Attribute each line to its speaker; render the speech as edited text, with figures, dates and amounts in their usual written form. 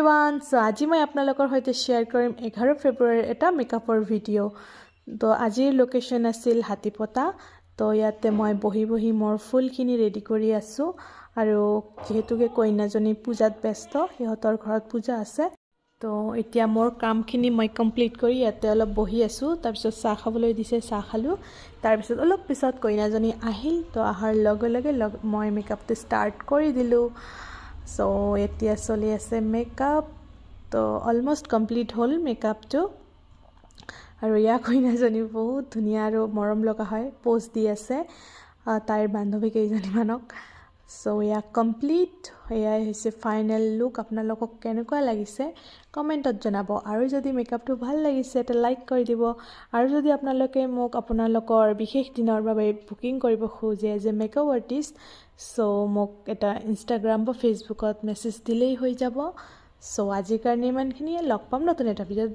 Speaker 1: everyone so আজি মই আপোনালোকৰ সৈতে শ্বেয়াৰ কৰিম 11 ফেব্ৰুৱাৰীৰ এটা মেকআপৰ ভিডিঅ' তো আজিৰ লোকেশ্যন আছিল হাতীপতা তো ইয়াতে মই বহি মোৰ ফুলখিনি ৰেডি কৰি আছো আৰু যেহেতুকে কইনাজনী পূজাত ব্যস্ত সিহঁতৰ ঘৰত পূজা আছে তো এতিয়া মোৰ কামখিনি মই কমপ্লিট কৰি ইয়াতে অলপ বহি আছো তাৰপিছত চাহ খাবলৈ দিছে চাহ খালো তাৰপিছত অলপ পিছত কইনাজনী আহিল তো আহাৰ লগে লগে মই মেকআপটো ষ্টাৰ্ট কৰি দিলো সো এতিয়া চলি আছে মেকআপ তো অলমোস্ট কমপ্লিট হল মেকআপটো আৰু ইয়া কইনাজনী বহুত ধুনীয়া আৰু মৰম লগা হয় পোজ দি আছে তাইৰ বান্ধৱী কেইজনীমানক সো ইয়া কমপ্লিট এয়াই হৈছে ফাইনেল লুক আপোনালোকক কেনেকুৱা লাগিছে কমেন্টত জনাব আৰু যদি মেকআপটো ভাল লাগিছে এটা লাইক কৰি দিব আৰু যদি আপোনালোকে মোক আপোনালোকৰ বিশেষ দিনৰ বাবে বুকিং কৰিব খোজে যে মেকআপ আৰ্টিষ্ট সো মোক এটা ইনষ্টাগ্ৰাম বা ফেসবুকত মেছেজ দিলেই হৈ যাব সো আজিৰ কাৰণে ইমানখিনিয়ে লগ পাম নতুন এটা ভিডিঅ'ত